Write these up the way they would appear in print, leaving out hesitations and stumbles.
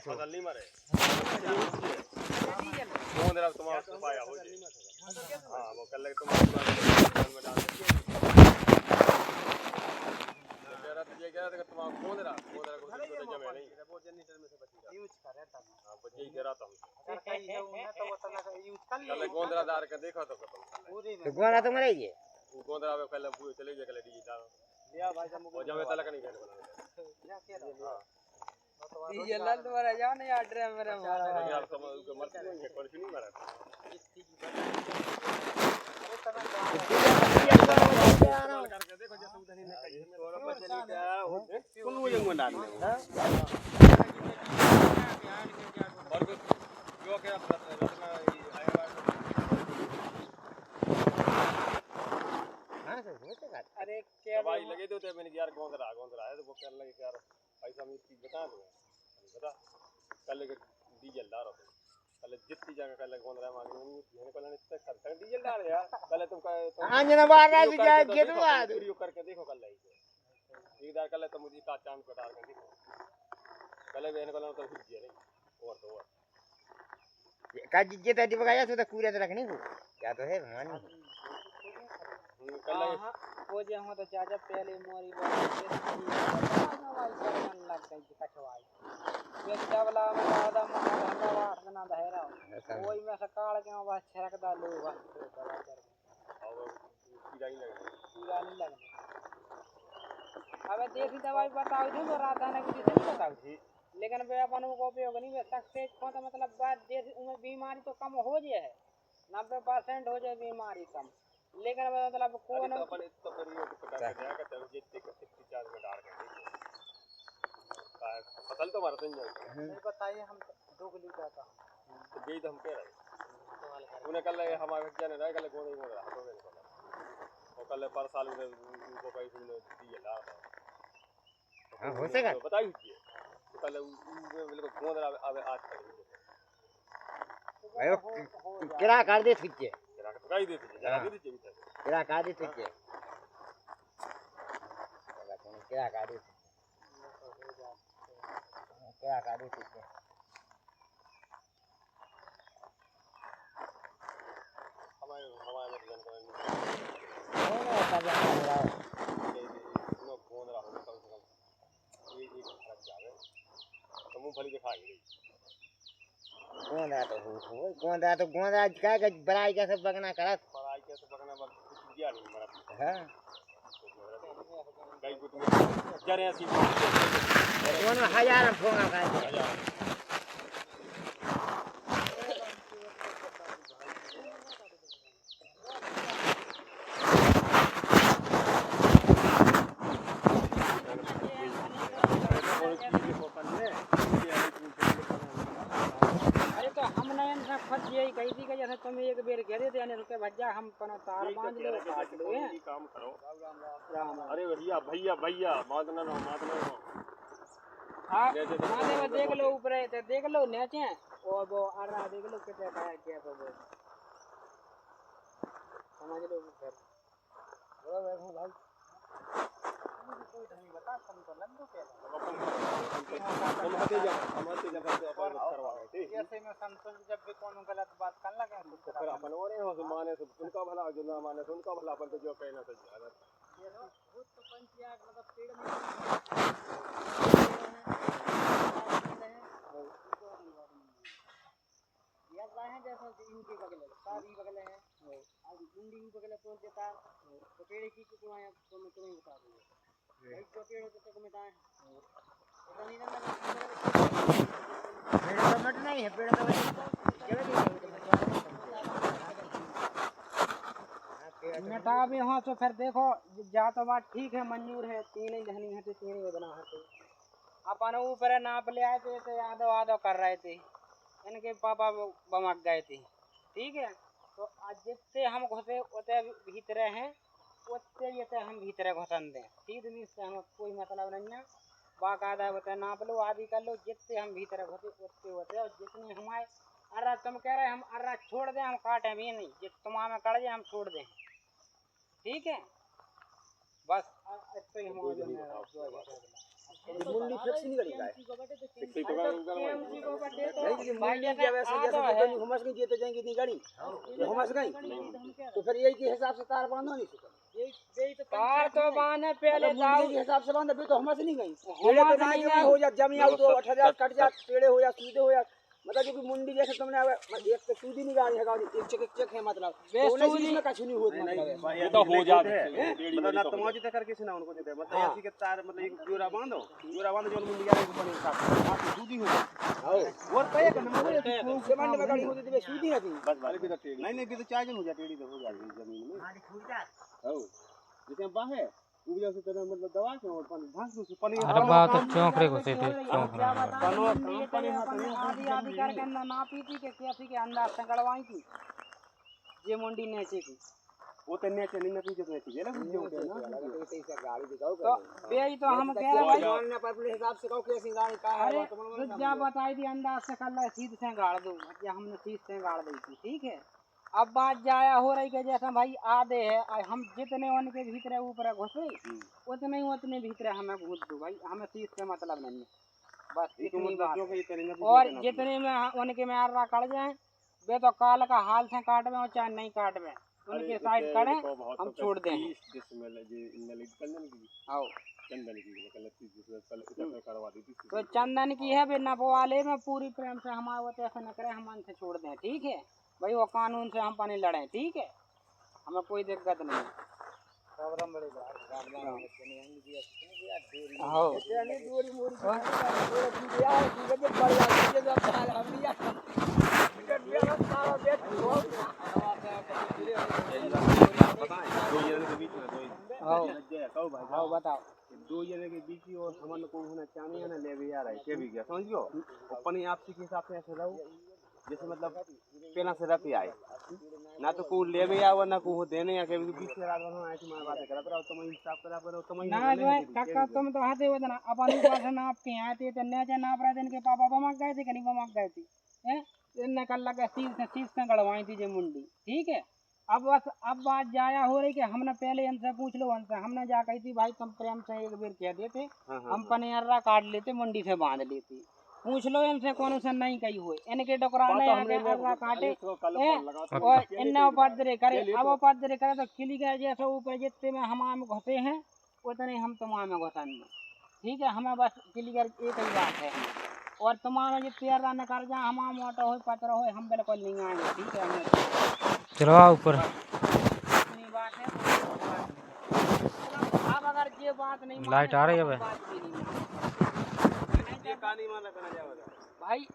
फसल नहीं मरे कौन रहा तुम्हारा पाया हो हां वो कर लगे तुम में डाल तेरा तुझे क्या था तुम कौन रहा को जमे नहीं वो जनरेटर में से बची रहा यूज कर रहा था हां बच्चे ही कह रहा था अगर कहीं जाऊं ना तो वो तना यूज कर ले चल गोंदरा दार के देखो तो पूरी में गोंदरा तो मरे ये वो गोंदरा में पहले पूरे चले गए कल डी डाल लिया भाई जब वो जमे तलक नहीं कर क्या कह रहा ये लाल तुम्हारा जान नहीं आट रहा मेरा मारा यार तुम मत नहीं कौन सी नहीं मारा इसकी करके देखो जैसे उधर ही ने कही थोड़ा पर चली क्या कौन वो जंग डाल और जो क्या रत्ना हां सर होते का अरे क्या दवाई लगे तो मैंने यार गोंदरा है तो वो कहने लगे यार पैसा हम इसकी बता दो बता कल डीजल डालो कल जितनी जगह कल गोंदरा मांगे मैंने कल इतना खर्चा डीजल डाल यार पहले तुम अंजना बारा भी जा के तो बाद वीडियो करके देखो कल एक बार कल तो मुझे का चांद कटार कर देखो कल मैंने कल तो हुई नहीं और तो और का जिज्जत है दिखाया तो पूरे तो रखनी को क्या तो है भगवान कल वो जो हम तो चाचा पहले मोरी वाली मन लग गई कछवाई ये चावला में आधा मन धंधा वाट ना धैरा कोई में सकाल के बस छरकदा लो बस दवा कर और कीड़ा नहीं लगने अबे देसी दवाई बताओ थे तो राधाने की नहीं बताओ थी लेकिन वे अपन को उपयोग नहीं है सक्सेस को तो मतलब बात देसी उनमें बीमारी तो कम हो जाए है 90% हो जाए बीमारी कम लेकिन मतलब कौन अपन तो परियोग पता कर जाएगा तब जितने का 64 में डाल के फसल तो मारते नहीं बताइए हम 2 किलो का था तो बेच हम कह रहे उन्हें कल हमारे जाने रहा कल कौन हो रहा तो और कल पर साल में उनको पैसे दिए ला हां हो सकेगा बताइए तो कल बिल्कुल कौन आवे आज आयो किरा कर दे फिचे किरा बताई देते जरा दे दीजिए किरा कर दे फिचे किरा कर दे क्या कर दे फिचे हमारे मतलब हो ना सब रहा नो कौन रहा होगा कम से कम ये खराब जावे तो मूंगफली के खाएगी गोंदा तो गोंदा का बड़ाई कैसे बगना करत पढ़ाई कैसे बगना बग कुछ दिया नहीं मरा हां कई कुछ जरे ऐसी कौन हजार फोंगा का फट यही कही थी कि जैसे तुम एक बेर घेरे थे रुके भज्जा हम पना तार बांध लो काट लो हैं काम करो राम अरे भैया भैया भैया मादना नो हां माने में देख लो ऊपर है देख लो नीचे और वो आ रहा देख लो कितना टायर क्या तो वो समझ लो फिर बोलो देखो भाई कोई नहीं बता तुम तो लग दो हम हटे जा अपन करवा रहे थे ऐसे में संतोष जब भी कोनो गलत बात कर लगे तो फिर अपन और हो माने से उनका भला जो ना माने उनका भला अपन तो जो कहना सही है ये भूत तो पंचायत मतलब पेड़ में ये लाए हैं जैसे इनके बगल सारी बगल है और गुंडी की बगल तोड़ देता तो पेड़ की को आया तो मैं तुम्हें बता दूंगा एक तो पेड़ होते तो मिटाए जमीन में पेड़ तो मट नहीं है पेड़ तो नेता भी हाँ तो फिर देखो जा तो बात ठीक है मंजूर है तीन ही धनी है तो तीन ही बना है तो अपन ऊपर नाप ले आए थे तो आधो आधो कर रहे थे इनके पापा बमक गए थे ठीक है तो आज जितने हम घुसे उतने भीतर हैं उतने ये हम भीतर घुसन दें ठीक है इससे हमें कोई मतलब नहीं है बाकायदा होता है नाप लो आदि कर लो जितने हम भीतर घुसे उतने होते और जितने हमारे अर्रा तुम कह रहे हम अर्रा छोड़ दें हम काटे भी नहीं जित तुम्हारा कड़ जाए हम छोड़ दें ठीक है बस इतना ही हमारा मुंडी फिक्स नहीं करी है फिक्स तो केएमसी को बटे तो नहीं कि मुंडी की वैसे जैसे तो हमस गई तो जाएंगी इतनी गाड़ी ये हमस गई तो फिर यही के हिसाब से तार बांधो नहीं तार तो बांधे पहले मुंडी के हिसाब से बांधो फिर तो हमस नहीं गई पेड़े पे ना जमा हो जा जमी आउ तो 8000 कट जा पेड़े हो जा सीधे हो जा मतलब जो कि मुंडी जैसे तुमने एक तो सूदी नहीं गाड़ी है गाड़ी एक चेक है मतलब तो सूदी में कछु नहीं होता मतलब ये तो हो जाते हैं मतलब ना तमाजी तक करके से ना उनको देते मतलब ऐसी के तार मतलब एक जोरा बांधो जो मुंडी गाड़ी को बने साथ हां सूदी हो आओ और पे करना से मंड में गाड़ी होती है सूदी नहीं बस वाले भी तो टेढ़ी नहीं भी तो चार्ज हो जा टेढ़ी तो हो जाएगी जमीन में गाड़ी छूट जा हां जैसे बाहे उबजा से तरह मतलब दवा के और पानी घास से पानी अरे बात तो चौंकड़े को से थे चौंकड़ा आधी आधी करके ना पीती के कैसी के अंदर से गड़वाई की ये मुंडी नेचे की वो तो नीचे नहीं पीछे तो नीचे ना बुझे होते ना ऐसे गाड़ी दिखाओ तो बेई तो हम कह रहे भाई मानने पर अपने हिसाब से कहो कैसी गाड़ी का है अरे क्या बताई थी अंदाज से कल सीध से गाड़ दो या हमने सीध से गाड़ दी थी ठीक है अब बात जाया हो रही के जैसा भाई आधे है हम जितने उनके भीतर ऊपर घुसे उतने भीतर हमें घुस दो भाई हमें सीध से मतलब नहीं है बस इतनी बात और जितने में उनके में आर्रा कट जाए वे तो काल का हाल से काट में और चाहे नहीं काट में उनके साइड करें हम छोड़ दें तो चंदन की है भी नपवाले में पूरी प्रेम से हमारे वो ऐसा न करें हम से छोड़ दें ठीक है भाई वो कानून से हम पानी लड़ें ठीक है हमें कोई दिक्कत नहीं बताओ दो जने के बीच और हमन को होना चाहिए ना ले भी आ रहा है के भी गया समझियो अपने आपसी के हिसाब से ऐसे रहो जैसे मतलब पहला से रख आए ना तो को ले भी आवा ना को देने या के बीच से रात बनो आए तुम्हारी बात करा पर तुम हिसाब करा पर तुम ना जो काका तुम तो हाथे हो ना अपन ऊपर से नाप के आते तो नेचे नाप रहे थे इनके पापा बमक गए थे कि नहीं बमक गए थे हैं इनने कल लगा सीस से गड़वाई थी जे मुंडी ठीक है अब बस अब बात जाया हो रही कि हमने पहले इनसे पूछ लो उनसे हमने जा कही थी भाई तुम प्रेम से एक बार कह देते हम पनियर्रा काट लेते मुंडी से बांध लेते पूछ लो इनसे कौन सा नहीं कही हुए इनके डोकराने आके अर्रा काटे और इन्ने उपद्रव करे अब उपद्रव करे तो किली गए जैसे ऊपर जितने में हम घुसे हैं उतने हम तुम्हारे में घुसेंगे ठीक है हमें बस क्लियर एक ही बात है और तुम्हारा जो पैर न कर जा हम मोटो हो पत्र हो हम बिल्कुल नहीं आएंगे ठीक है हमें चलो ऊपर इतनी बात है अब अगर ये बात नहीं लाइट आ रही है भाई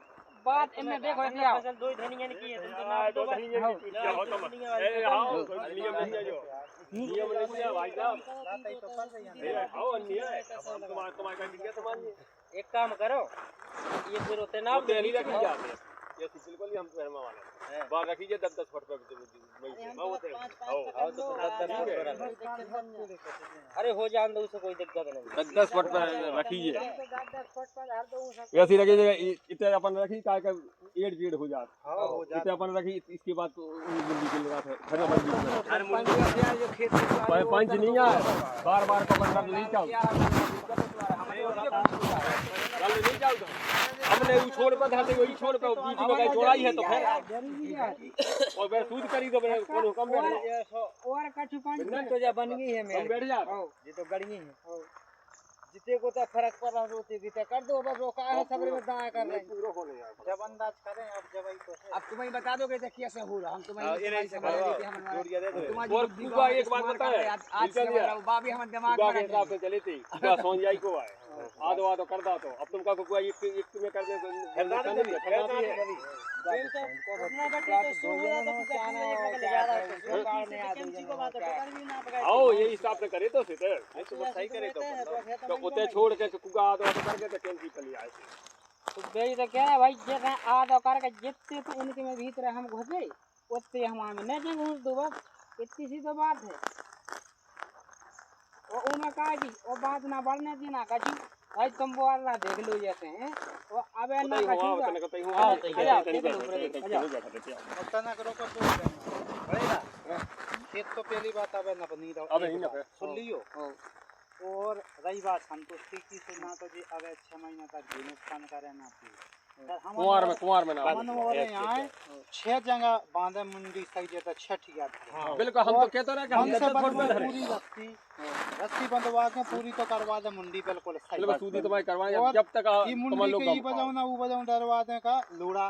बात इनमें देखो क्या फसल दो धनिया ने की है तुम तो नाप दो नियम नहीं है जो नियम नहीं है भाई साहब आओ अन्य तुम्हारे का बिगड़ तुम्हारी एक काम करो ये फिर होते नाप दे नहीं रखी जाते हैं ये बिल्कुल ही हम शर्मा वाले बाहर रखी जाए 10-10 फुट पे होते आओ तो 10 अरे हो जान दो उसे कोई दिक्कत नहीं 10 फुट पर रखिए वैसे रखिए इतने अपन रखी का एड पीड हो जात इतने अपन रखी इसके बाद मुंडी के लगा है खड़ा बंदी पंच नहीं है बार-बार को बंदा नहीं चलता हमने वो छोड़ पर धाते वही छोड़ पे बीच में कहीं छोड़ाई है तो फिर और फिर सूद करी तो कौन हुक्म बैठ और कछु पांच तो जा बन गई है मेरे बैठ जा ये तो गड़ी है जिते को तो फर्क पड़ रहा होती बीते कर दो बस रोका है सबरे में दाएं कर रहे पूरा होने यार जब अंदाज करें अब जब आई तो अब तुम्हें बता दोगे देखिए कैसे हो रहा हम तुम्हें ये नहीं से बता देते हम जोड़ दिया दे तुम्हारी और पूरा एक बात बता है आज से मतलब बाबी हम दिमाग पूरा में के हिसाब से चले थे पूरा सोन जाई को आए आधो आधो कर दो तो अब तुमका को कोई एक में कर दे खरदाती है आओ ये हिसाब से करे तो सिर सही करे तो उते छोड़ के कुका आधो करके तो कैंसी चली आए तो बेई तो क्या है भाई जैसे आधो करके जितने तो इनके में भीतर हम घुसे उतने हम हमें नहीं घुस दो बस इतनी सी तो बात है और उनमें कहा जी वो बात ना बढ़ने दी ना कछु भाई तुम बोल रहा देख लो जैसे हैं और अब ना खेत तो पहली बात अब ना बनी अब नहीं ना सुन लियो और रही बात संतुष्टि की सुनना तो जी अगर 6 महीने तक भी नुकसान करे ना कुंवार में ना हमन वाले यहाँ 6 जगह बांधे मुंडी सही जेता 6 ठिया हाँ, बिल्कुल हम तो कहते रहे कि हम हमसे तो बंधवा पूरी रस्सी बंधवा के पूरी तो करवा दे मुंडी बिल्कुल सही बिल्कुल सूदी तुम्हारी करवाएंगे और जब तक ये तुम्हारे मुंडी लोग के ई बजाऊ ना वो बजाऊ डरवा दे का लूड़ा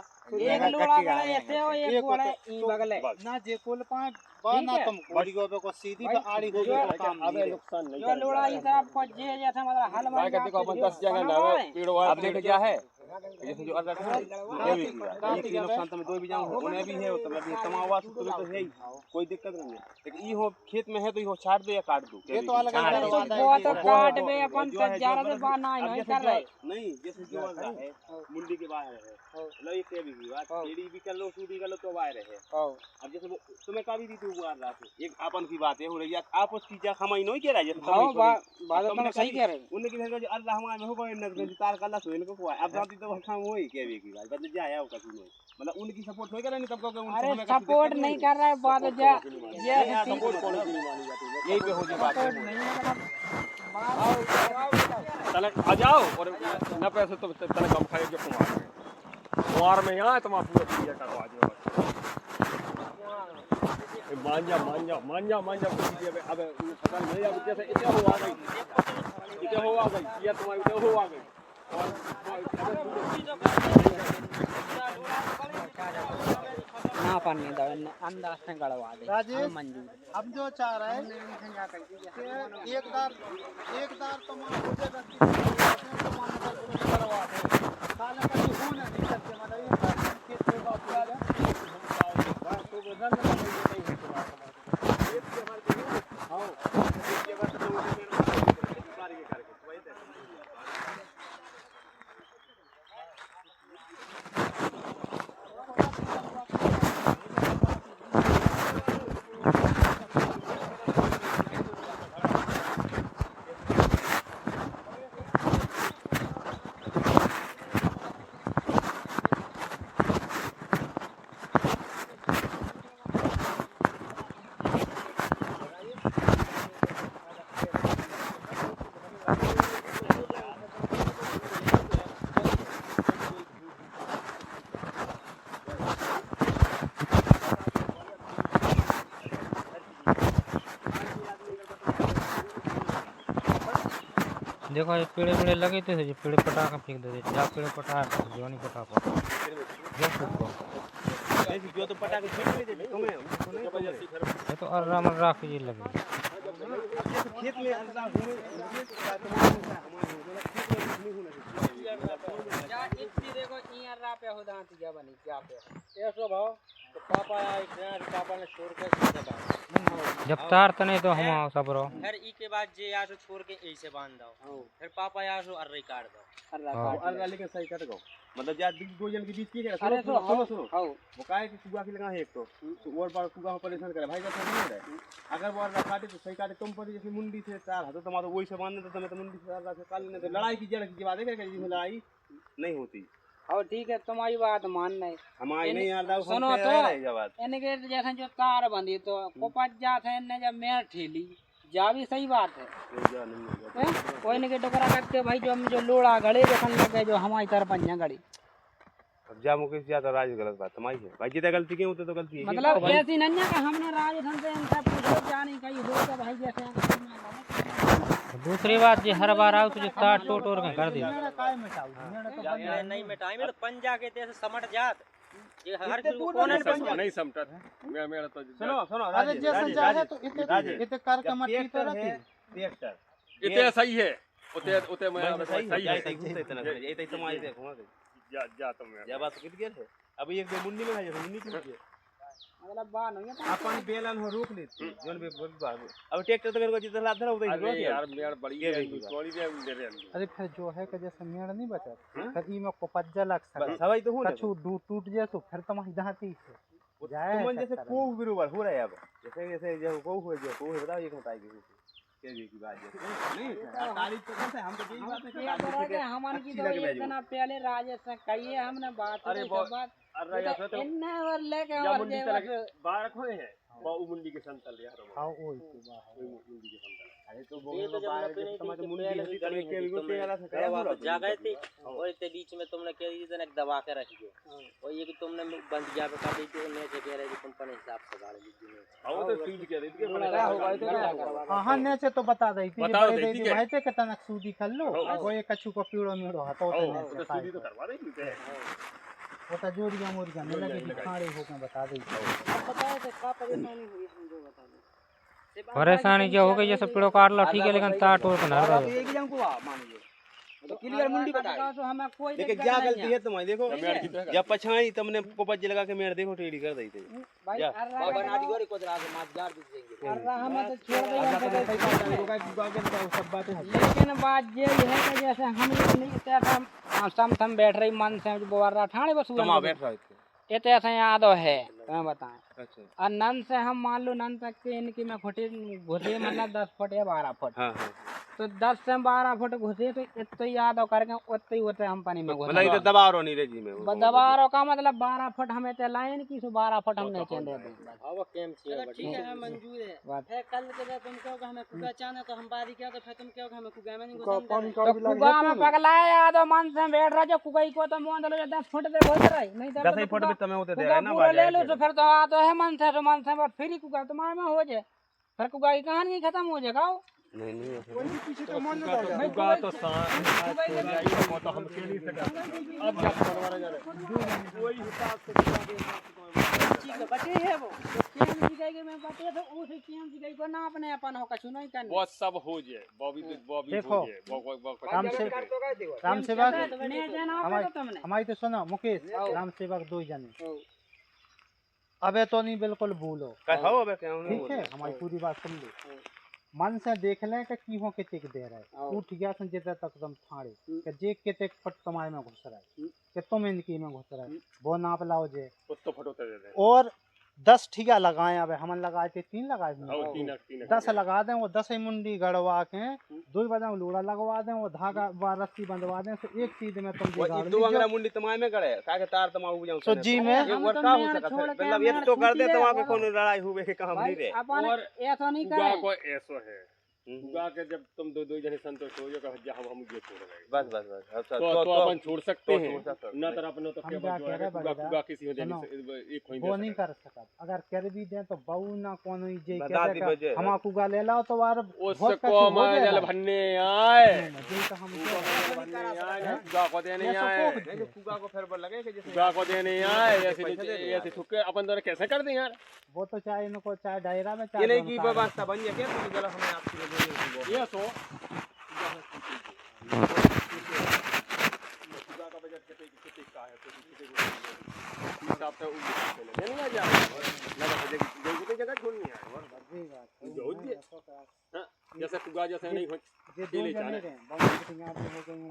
एक लूड़ा गड़ा ऐसे हो एक गोड़ा ई बगले ना जे कुल पाए बा ना तुम गोड़ी गोबे को सीधी पे आड़ी गोबे को काम अबे नुकसान नहीं जो लूड़ा ई तरफ को जे जैसा मतलब हल भाई कहते को अपन 10 जगह ना पेड़ों वाला अब देखो क्या है जैसे जो अल्लाह का ये भी किया ये नुकसान तो मैं दो भी जाऊं उन्हें भी है तो मैं भी तमावा तो है ही कोई दिक्कत नहीं है लेकिन ई हो खेत में है तो ई हो छाट दो या काट दो ये तो अलग अलग तो वो तो काट बे अपन तो ज्यादा देर बाद ना नहीं कर रहे नहीं जैसे जो है मुंडी के बाहर है लो ये के भी बात एडी भी कर लो सूदी कर लो तो बाहर है अब जैसे तुम्हें कभी भी तू बुआ रहा है एक अपन की बात है हो रही है आपस की जा हमारी नहीं कह रहा है जैसे हां बात तो सही कह रहे उन्हें की भेज अल्लाह हमारे हो गए न तार का अल्लाह सोइन को को अब जाती तो हम वही के भी की बात बदल जाए वो कभी नहीं मतलब उनकी सपोर्ट नहीं कर रहे नहीं तब को अरे सपोर्ट नहीं कर रहा है बात जा ये सपोर्ट कौन की मानी जाती है यही पे हो गई बात तने आ जाओ और न पैसे तो तने कम खाए जो कुंवार में यहाँ तुम पूरा चीज़ करवा दो मांझा अब फसल नहीं अब जैसे इतना हुआ गई ये तुम्हारी इतना हुआ गई ना पानी दो अंदाज से गड़वा दे राजेश मंजूर हम जो चाह रहे हैं कि एक दार तो मान हो जाएगा कि तो मान करवा दे साले का जो होना नहीं सकते मतलब ये खेत में बात हुआ है बस तो बदल नहीं है खेत के बारे में हां खेत के बारे में बारी के करके वही दे देखो ये पेड़े पेड़े लगे थे जो पेड़े पटा के फेंक देते जा पेड़े पटा जो नहीं पटा पा जो फूको जो तो पटा के फेंक दे तुम्हें ये तो अर्रा मर्रा के ये लगे खेत में अल्लाह जा इतनी देखो इयां रा पे हो दांत जा बनी क्या पे ऐसो भाव तो पापा आए थे पापा ने छोड़ के सीधे बांध जब तार तने तो हम सब रो फिर ई के बाद जे आसो छोड़ के ऐसे बांध दो फिर पापा आसो अर्रे काट दो अल्लाह लेकिन सही कर दो मतलब जा दो जन के बीच की है अरे तो सुनो वो काहे कि कुआ की लगा है एक तो और बार कुआ परेशान करे भाई जैसा नहीं रहे अगर वो अल्लाह काटे तो सही काटे तुम पर जैसे मुंडी से तार हाथ तुम्हारा वही से बांधने तो तुम्हें तो मुंडी से अल्लाह से काल ने तो लड़ाई की जड़ की बात है कि जिसमें लड़ाई नहीं होती और ठीक है तुम्हारी बात मानना है हमारी नहीं यार सुनो तो इनके जैसे जो तार बंधी तो कोपच जाते हैं ने जब मेर ठेली जा भी सही बात है कोई नहीं के टोकरा करते भाई जो हम जो लोड़ा गड़े देखने लगे जो हमारी तरफ पंजा गड़ी अब जा मुकेश जा तो राज गलत बात तुम्हारी है भाई जितना गलती की होते तो गलती है मतलब ऐसी नहीं है कि हमने राजस्थान से इनसे पूछो जाने कहीं हो तो भाई जैसे दूसरी बात जी हर बार आओ तो जो तार टोट और कर दी नहीं मिटाई में तो पंजा के तेरे समट जात ये हर कोने नहीं समटा मेरा तो सुनो अरे जैसे जाए तो इते कर के मट्टी तो रखी ट्रैक्टर इतने सही है उते मैं सही है इतना ये तो तुम्हारी देखो जा तुम या बात कित गेल है अब एक दो मुंडी में है मुंडी की मतलब बान हो गया अपन बेलन हो रोक लेते जोन भी अब ट्रैक्टर तो मेरे को जितना लाद रहा उधर अरे यार मेड़ बड़ी है थोड़ी दे दे अरे फिर जो है कि जैसे मेड़ नहीं बचा फिर ई में को पज्जा लग सकता सवाई तो हो कछु टूट जाए तो फिर तुम्हारी दांती से जाए तुम जैसे को बरोबर हो रहा है अब जैसे जैसे जो को हो जो को बताओ ये बताइए केवी की बात है नहीं तारीफ तो कैसे हम तो यही बात है हमारे की तो इतना पहले राजेश से कहिए हमने बात अरे बात अरे यार तो इन्ने और लेके या और मुंडी जे तक बारक होए हैं वो मुंडी के संतल यार हां ओई के बात मुंडी के संतल अरे तो वो बाहर जब तुम्हारे मुंडी हती तब के भी तेरा से क्या पूरा जा गए थे और इतने बीच में तुमने कह दी एक दबा के रख दिया और ये कि तुमने बंद जा पे कर दी थी ने कह रहे कि कंपनी हिसाब से गाड़ दी आओ तो सूद कह रही थी कि क्या होगा तो क्या करवा हाँ ने से तो बता दई थी बता बड़े देती दे दी क्या? भाई ते कतना सूदी कर लो वो एक कछु को पीड़ो मेड़ो हतो तो सूदी तो करवा रही थी वो तो जोरिया मोरिया ने लगे कि खाड़े होके बता दई पता है क्या परेशानी हुई समझो बता दो परेशानी जो हो गई जैसे पेड़ो काट लो ठीक है लेकिन तार टोर के ना तो एक जन को मानिए तो क्लियर मुंडी बता तो हमें कोई लेकिन क्या गलती है तुम्हारी देखो जब पछाई तुमने पोपज लगा के मेड़ देखो टेढ़ी कर दी थी भाई जा। बना दी गोरी को दरा के मार जार दी देंगे अरे हम तो छोड़ सब बातें लेकिन बात ये है कि जैसे हम लोग नहीं था हम बैठ रही मन से बोरा ठाणे बस तुम बैठ रहे थे ये तो ऐसा यादव है तुम्हें बताएं अच्छा और नन से हम मान लो नन तक के इनकी में घुटे घुसे मतलब 10 फुट या 12 फुट हाँ हाँ तो 10 से 12 फुट घुसे तो इतना यादव करके उतने ही होते हम पानी में घुसे मतलब इधर दबा रहो नहीं रे जी में दबारो का मतलब 12 फुट हमें ते लाइन की 12 फुट हमने चेंदे दे अब केम छे ठीक है मंजूर है फिर कल के बाद तुम कहो कि हमें कुगा चाहना तो हम बारी क्या तो फिर तुम कहो कि हमें कुगा में नहीं घुसना तो कुगा में पगलाए यादव मन से बैठ रहा जो कुगाई को तो मोंद लो 10 फुट दे घुस रही नहीं तो 10 फुट में तुम्हें होते दे कुगा रहा ना पूरा ले लो तो फिर तो आ तो है मन से बस फ्री कुगा तुम्हारे में हो जाए फिर कुगा की कहानी खत्म हो जाएगा नहीं नहीं कोई भी पीछे तो मन ना जाए होगा तो सांस वो तो हम के नहीं सका अब क्या करवा जा रहे कोई हिसाब से ठीक है बटे है वो केम जिगाई में बटे तो उस केम जिगाई को ना अपने अपन हो कछु नहीं करना वो सब हो जाए बॉबी हो देखो, जाए राम से कर तो गए देखो राम सेवक ने देना पे तो तुमने हमारी तो सुनो मुकेश राम सेवक दो जने अबे तो नहीं बिल्कुल भूलो हो अब क्या ठीक है हमारी पूरी बात सुन लो मन से देख ले कि हो के टिक दे रहा है उठ गया सुन जेते तक तुम ठाड़े कि जे के टेक फट तुम्हारे में घुस रहा है कि तुम इनकी में घुस रहा है वो नाप लाओ जे तो फटोते दे दे और 10 ठिका लगाए अब हम लगाए थे 3 लगाए थे और 3 10 लगा दें वो 10 ही मुंडी गड़वा के 2 बजे लूड़ा लगवा दें वो धागा व रस्सी बंधवा दें तो एक चीज में तुम वो गाड़ दो अंगरा मुंडी तुम्हारे में गड़े काके तार तमाम हो जाऊं सो जी में ये वर्का हो सकता है मतलब ये तो कर दे तुम्हारे कोनो लड़ाई हुए के काम नहीं रे अपन ऐसा नहीं उगा करे को ऐसो है उगा के जब तुम दो जने संतोष हो जाओ कि हम ये छोड़ गए बस बस बस अच्छा तो अपन छोड़ सकते हैं छोड़ सकते हैं। ना तरह अपन तो हम केवल क्या जो कह है रहे उगा बगैर- उगा किसी हो सुनो, जाने एक हो वो नहीं कर सकता अगर कर भी दे तो बहु ना कोनो जे बता दी बजे। के हम कुगा ले लाओ तो वार उसको माजल भन्ने आए जे तो हम उगा को देने ये सब आए को जो कुगा को फिर लगे कि जैसे उगा को देने आए ऐसे ठुके अपन तो कैसे कर दें यार वो तो चाहे इनको चाहे डायरा में ये चाहे नहीं की व्यवस्था बन गया क्या तो जरा हमें आपकी देने ये सो हिसाब से नहीं आ जा जगह छोड़नी है जैसे कुगा जैसे नहीं हो ये दो जने रहे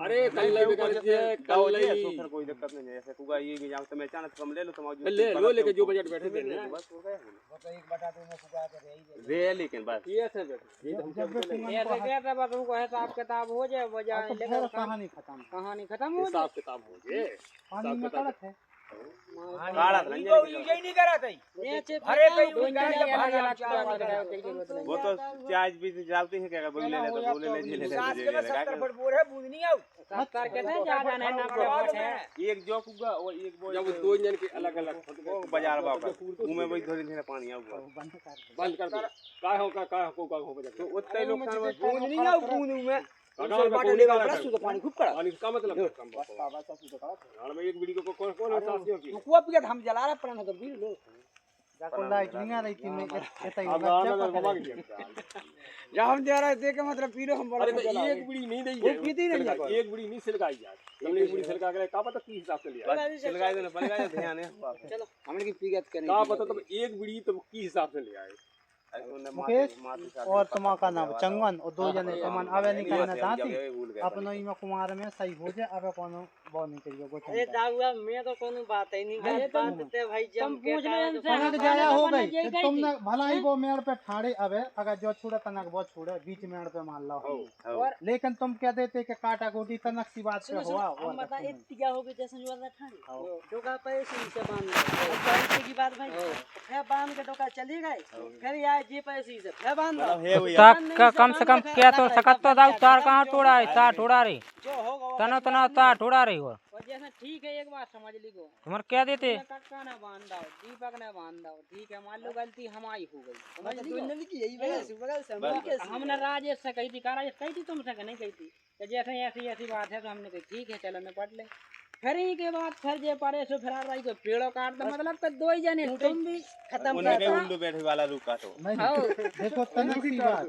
अरे कल ले कर दिए कल ले तो फिर कोई दिक्कत नहीं है ऐसे कुगा ये भी जाओ तो मैं अचानक कम ले लो तुम ले लो लेके जो बजट बैठे देने हैं बस हो गया वो तो एक बटा तो में कुगा के रही रे लेकिन बस ये से ये तो हम ऐसे कहते बस उनको हिसाब किताब हो जाए वो जाए लेकर कहानी खत्म कहानी खत्म हो हिसाब किताब हो गए पानी में कड़क है काड़ा था ये यही नहीं करा था जाए अरे भाई उन गाड़ी का भाई वो तो चार्ज भी डालते हैं क्या बोले ले तो बोले ले सास के में 70 फुट बोर है बूंद नहीं आऊ 70 के तो ज्यादा नहीं ना फुट है एक जो कुगा और एक वो जब दो जन के अलग अलग वो बाजार भाव का उमे वही थोड़ी देर पानी आऊगा बंद कर दो का हो बजट तो उतना ही नुकसान हुआ। बूंद नहीं आऊ बूंद में अगर बाटो लेगा प्लस तो पानी खूब करा पानी का मतलब कम हां में एक वीडियो को कौन साथियों की कुआ पिया हम जला रहा प्राण तो बीर लो जाको लाइट नहीं आ रही थी मैं कहता अब ही घुमा के दिया जब हम दे रहे थे के मतलब पीरो हम बड़ा अरे तो एक बीड़ी नहीं दी वो पीती नहीं जाको एक बीड़ी नहीं सिलगाई यार तुमने एक बीड़ी सिलगा के का पता किस हिसाब से लिया बस लगाए दो ना बन गया ध्यान है चलो हमने की पीगत करनी का पता तुम एक बीड़ी तुम किस हिसाब से लिया है मुकेश और तुम्हारा नाम चंगन और 2 जने तुमन आवे नहीं कहना दाती अपनो ही में कुमार में सही हो जाए अबे कोनो वो नहीं करियो गो अरे दाऊआ मैं तो कोनो बात ही नहीं करे बात भाई जब पूछ ले इनसे तनक जाया हो गई तुमने भला ही वो मेड़ पे ठाड़े अबे अगर जो छुड़े तनक वो छुड़े बीच मेड़ पे मान लो और लेकिन तुम क्या देते कि काटा गोटी तनक सी बात पे हुआ हम बता इतना हो गई जैसे जो वाला ठाड़ी डोका पैसे से बांध लो पैसे की बात भाई है बांध के डोका चली गए फिर आए जे पैसे से है बांध मतलब है वही तार कम से कम क्या तो सकत तो दाऊ तार कहाँ टोड़ा है तार टोड़ा रे जो होगा तना तना तार टोड़ा रही हो और जैसे ठीक है एक बात समझ लीजिए तुम्हारे क्या देते कक्का ने बांध दो दीपक ने बांध दो ठीक है मान लो गलती हमारी हो गई समझ लीजिए हमने राजेश से कही थी राजेश कही थी तुमसे कि नहीं कही थी कि जैसे ऐसी ऐसी बात है तो हमने कही ठीक है चलो निपट ले फिर ही के बाद फिर जे परे सो फिर रही को पेड़ों काट दो मतलब कि दो ही जने तुम भी खत्म उन्हें कर उल्लू बैठे वाला रुका तो देखो तनिक सी बात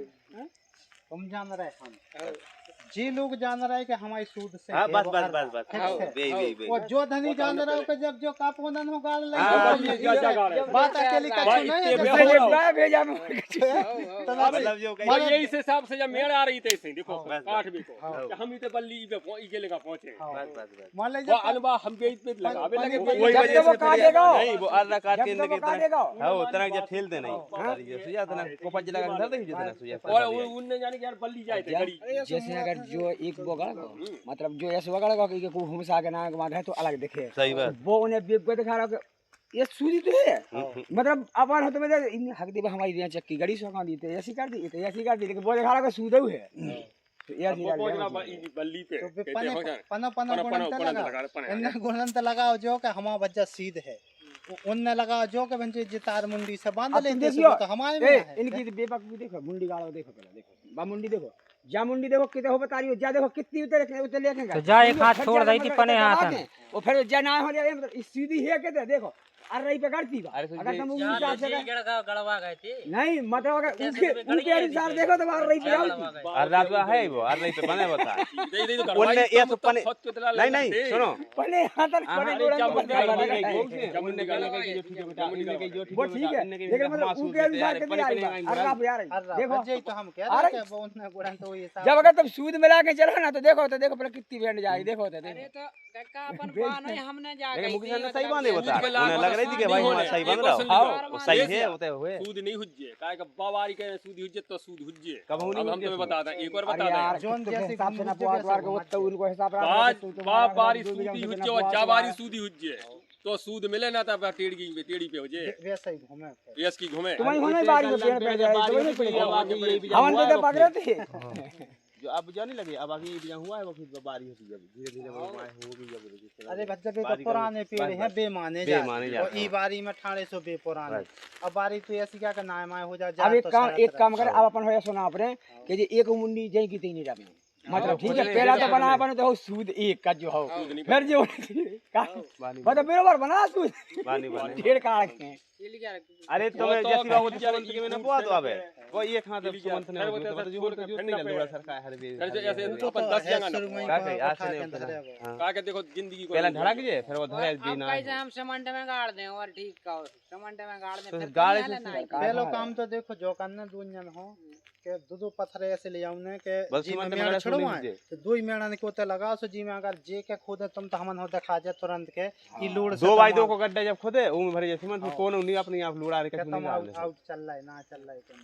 तुम जान रहे हम जे लोग जान रहे कि हमारी सूद से हाँ है, बस वो बस अर्धा। बस बस ठीक हाँ, है? वे वे वे और जो धनी जान रहा हो कि जब जो कापोदन हो गाल हाँ, लगे बात अकेली कछु नहीं है भेजा में मतलब जो कहीं भाई यही से हिसाब से जब मेड़ आ रही थी ऐसे देखो बस, काठ भी को हम ही तो बल्ली पे इके लगा पहुंचे बस बस बस मान वो लीजिए अनबा हम पे पे लगा अबे लगे वही जब वजह वो से फिर काटेगा नहीं वो आधा काट के इनके काटेगा हाँ उतना जो ठेल दे नहीं सारी ये सुजा तना कोपा जिला का अंदर देखिए जितना सुजा और उनने जाने कि यार बल्ली जाए थे गड़ी जैसे अगर जो एक बगड़ मतलब जो ऐसे बगड़ का कि को घुमसा के ना बांध है तो अलग दिखे सही बात वो उन्हें बेब को दिखा रहा कि ये सूदी तो है मतलब अपन होते में इन हक दी हमारी यहाँ चक्की गड़ी सोखा दी थे ऐसी कर दी तो ऐसी कर दी लेकिन वो दिखा रहा कि सूदे है तो ये वो पहुंचना बल्ली पे तो कहते पने हो जाए पना पना गुणंत लगा पने इन्ने गुणंत लगाओ जो कि हमारा बच्चा सीध है उनने लगाओ जो कि बंचे जितार मुंडी से बांध अब लेते देखियो, तो हमारे में है इनकी बेबक भी देखो मुंडी गाड़ो देखो पहले देखो बा मुंडी देखो जा मुंडी देखो कितने हो बता रही हो जा देखो कितनी उतर लेखेंगे तो जा एक हाथ छोड़ दी थी पने हाथ में वो फिर जा ना हो जाए मतलब सीधी है कहते देखो अरे रही पे करती बा अगर तुम उंगली चार से गड़वा गए थे नहीं मतलब अगर उनके अनुसार देखो तो बाहर रही पे जाओगी और रात में है वो और नहीं पे बने बता उनने ये तो पने नहीं नहीं सुनो पहले हाथ पहले जमुने गाने का जो ठीक है बेटा इनने के जो वो ठीक है लेकिन मतलब उनके अनुसार कितनी आई अरे आप यार देखो देखो तो हम कह रहे हैं कि वो उनने गुणंत तो ये जब अगर तुम सूद मिला के चलो ना तो देखो पहले कितनी बैंड जाएगी देखो तो अरे तो कक्का अपन बाने हमने जा लेकिन गई मुखिया ने सही बांधे बता उन्हें लग रही थी कि भाई हमारा सही बन रहा हो सही है होते हुए सूद नहीं हुज्जे काहे का बावारी के सूद हुज्जे तो सूद हुज्जे कब अब हम तुम्हें बता दें एक और बता अरे दें यार जोन जैसे हिसाब से ना पुआर के वो तो उनको हिसाब बाप बारी सूदी हुज्जे और जावारी सूदी हुज्जे तो सूद मिले ना तब टेड़ी पे हो जे वैसे ही घूमे यस की घूमे तुम्हारी होने बारी में पेड़ पे जाए तो नहीं पड़ेगा हम तो पकड़ रहे थे जो अब जाने लगे अब आगे ये हुआ है वो फिर बारी होती जब धीरे धीरे वो होगी जब अरे बच्चे के तो पुराने पेड़ हैं बेमाने बेमाने और ई बारी में ठाणे सो बे पुराने अब बारी तो ऐसी क्या करना है माय हो जा अब एक काम करे अब अपन हो सुना आपने कि जे एक मुंडी जई की तीन जाबे मतलब ठीक है पहला तो बना अपन तो सूद एक का जो हो फिर जो मतलब बराबर बना सूद बानी बानी ढेर का रखे अरे तुम्हें जैसी बात होती है कि मैंने बुआ तो अबे वो एक हाथ सुमंत ने तो जो नहीं लगा सरकार हर भी ऐसे अपन 10 जगह का के आज से नहीं का के देखो जिंदगी को पहला धड़ा कीजिए फिर वो धड़े अब कैसे हम समंड में गाड़ दें और ठीक का समंड में गाड़ दें तो फिर गाड़ कहीं से- आना है। पहलो काम तो देखो जो करना दून हो के दो पत्थर ऐसे ले आउने के बस जी में सुमंत मेड़ मेड़ा छड़वा सुनी दीजिए। तो दो ही मेड़ा ने कोते लगाओ सो जी में अगर जे के खुद तुम तो हमन हो दिखा जा तुरंत के ई लोड से दो बाई दो को गड्ढा जब खोदे वो में भरे जैसे मन कौन नहीं अपने आप लुड़ा के खत्म नहीं आउट आउट चल रहा है ना चल रहा है तुम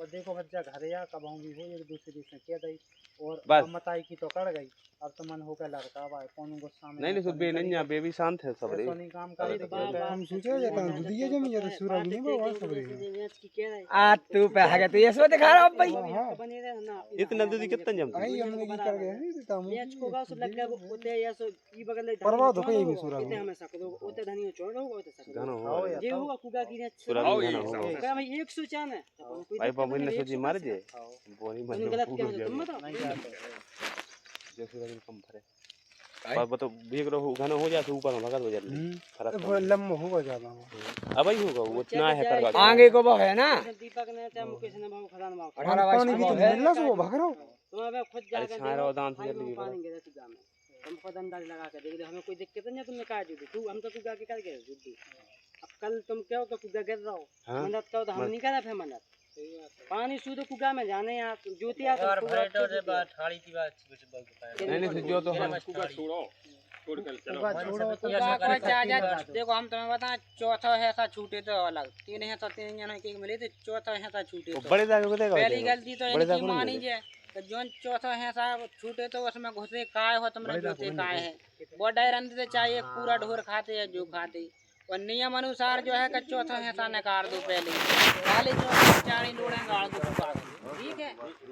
और देखो बच्चा घर या कब भी हो एक दूसरे से कह दई और बस। मताई की तो कर गई अब तो मन होकर लड़का भाई कौन गुस्सा में नहीं सुबह नहीं यहाँ बेबी शांत है सब रे तो नहीं काम कर हम सोचे जाता हूं दुधिया जमी जाता सूरज नहीं बाबा सब आ तू पे है तो ये सो दिखा रहा भाई इतना दूधी कितना जमता भाई हमने की कर गए नहीं देता हूं बेच को गाँव से लग गया ओते या सो ई बगल ले परवाह तो कहीं भी सूरज ओते हमें सक दो ओते धनी छोड़ दो ओते सक घना दो हो जे होगा कुगा की ने सूरज आओ घना ये हो क्या भाई 100 चान है कोई भाई बाबू ने सोची मार जे बोरी तुम मन गलत क्या तुम बताओ जो सूरज कम भरे पर बतो भीग रहो घना हो जाए ऊपर में भगत हो जाए फरक लम्बा होगा ज्यादा अब ही होगा वो इतना है कर आगे को वो है ना दीपक ने चाहे मुकेश ने बाबू खदान बाबू 18 पानी भी तो मिलना सो भाग रहा तुम अब खुद अरे जाकर छाया रहो दान से जल्दी पानी गिरा तू गांव में हमको दंडारी लगा के देख ले हमें कोई दिक्कत नहीं है तुमने कहा दे तू हम तो कुगा के करके जुद्दी अब कल तुम क्या हो कुगा गिर रहा हो मदद करो तो हम नहीं करा फिर मदद पानी शुद्ध कुगा में जाने यहाँ ज्योति आ ठाड़ी की बात नहीं जो तो हम कुका छोड़ो छोड़ कर चलो छोड़ो तो देखो हम तुम्हें बताएं चौथा हिस्सा छूटे तो अलग तीन हिस्सा तीन जन एक मिले थे चौथा हिस्सा छूटे तो बड़े जाके को देगा पहली गलती तो इनकी मानी जे तो जोन चौथा हिस्सा छूटे तो उसमें घुसे काय हो तुमने जोते काय है वो डर अंदर से चाहिए पूरा ढोर खाते है जो खाते और नियम अनुसार जो है कि चौथा हिस्सा नकार दो पहले जो चारी लोड़े गाड़ दो कुपा के, ठीक है।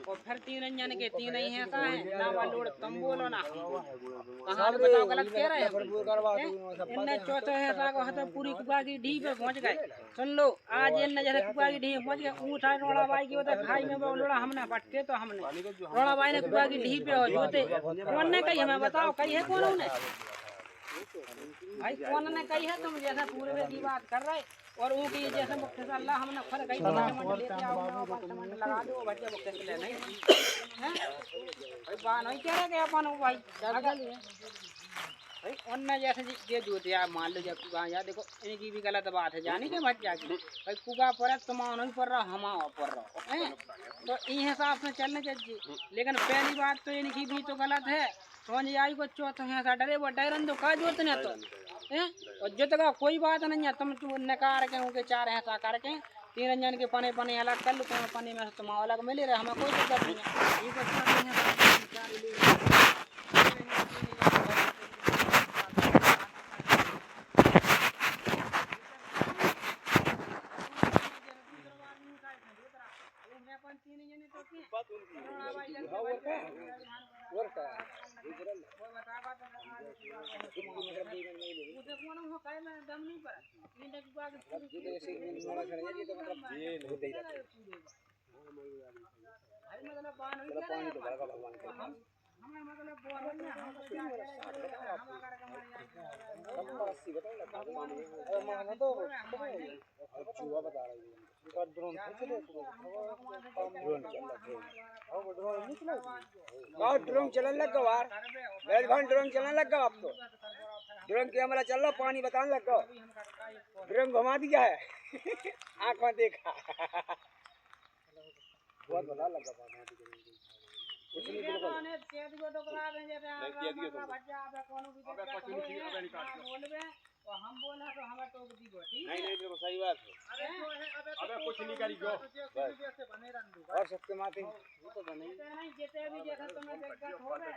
और फिर तीन अंजन के तीन ही हिस्सा है ना, वा लोड़ तुम बोलो ना कहाँ बताओ गलत कह रहे हैं। इनने चौथा हिस्सा को हता पूरी कुपा की ढी पे पहुंच गए। सुन लो आज इनने जैसे कुपा की ढी पहुंच गए, ऊँचा रोड़ा बाई की होता खाई में वो लोड़ा हमने पटके तो हमने रोड़ा बाई ने कुपा की ढी पे हो जोते कौन ने कही हमें बताओ, कही है कौन ने भाई, कौन ने कही है। तुम जैसा पूर्वे की बात कर रहे और वो की जैसे मुख्य से अल्लाह हमने खुद कही लगा दो बच्चे मुख्य से ले नहीं भाई बात नहीं कह रहे कि अपन हो भाई भाई उनने जैसे ये जूते आप मान लो जब यार देखो इनकी भी गलत बात है जानी के बच्चा की भाई कुबा पर तुम नहीं पड़ रहा हम पड़ रहा है तो इन हिसाब से चलने चाहिए। लेकिन पहली बात तो इनकी भी तो गलत है, समझ आई को चौथा हिस्सा डरे वो डरन तो का जोत ने तो हैं और जोत का कोई बात नहीं है। तुम नकार के उनके चार हिस्सा करके तीन जन के पने पने अलग कर लो, तुम्हें पने में तुम अलग मिले रहे, हमें कोई दिक्कत नहीं है। ये बच्चा ड्रोन चलने लग गो यार, मेजबान ड्रोन चलने लग गो। अब तो ड्रोन के हमारा चल रहा पानी बताने लग गो, ड्रोन घुमा दिया है आँख में देखा बहुत बता लगा कुछ नहीं तो हम बोला तो हमें टोक दी ठीक है। नहीं देखो सही बात है। अबे कुछ नहीं करी जो और सबके माथे तो बने नहीं जेते भी जैसा तुम्हें दिक्कत हो गए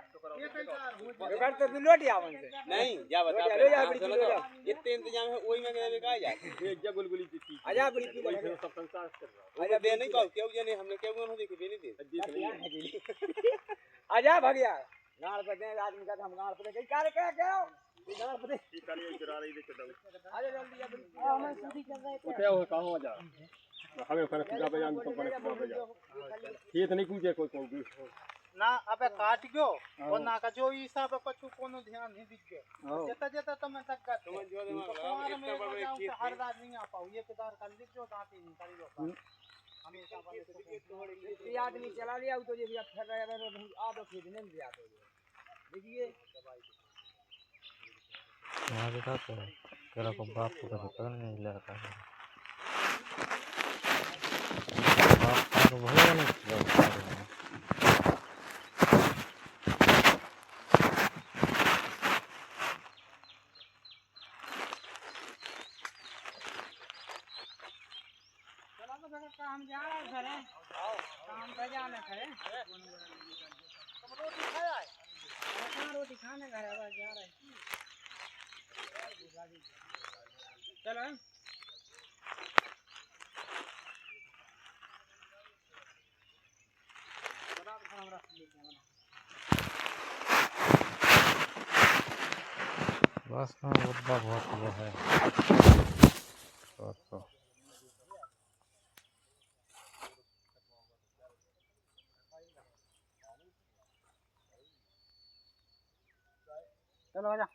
बेकार तो बिलोटी आवन से नहीं जा बता ले जा बड़ी ले जा इतने इंतजाम है वही में गए का जा एक जग गुलगुली थी आजा बड़ी की वही फिर सब संसार कर रहा आजा दे नहीं पाओ क्यों जाने हमने क्यों उन्होंने देखी भी नहीं दी आजा भगिया गाड़ पे दे आदमी का हम गाड़ पे कई कार्य क्या क्या गाड़ पे की काली गिरा रही देख दो आजा जल्दी जल्दी हम सीधी कर रहे थे उठे हो कहां जा हमें फर्क का बयान तो बने का जा ये तो नहीं पूछे कोई ना अबे काट गयो और ना का जो हिसाब पछु कोनो ध्यान नहीं दिखे जता जता तमे तक का तुम जो दिमाग तुम्हारे में बजाऊं से हर रात नहीं आ पाऊं ये केदार कर ली जो दांती नहीं करी लो हमेशा वाले ये आदमी चला लिया तो ये भी फिर रहा है आ दो खरीदने में दिया तो देखिए वहाँ देखा तो तेरा को बाप को कभी पता नहीं लगा बाप को भले नहीं काम जा रहा है सर काम पे जाने खड़े तुम रोटी खाया है कहाँ रोटी खाने घर है जा रहे चलो बस में मुद्दा बहुत हुआ है तो चलो आजा।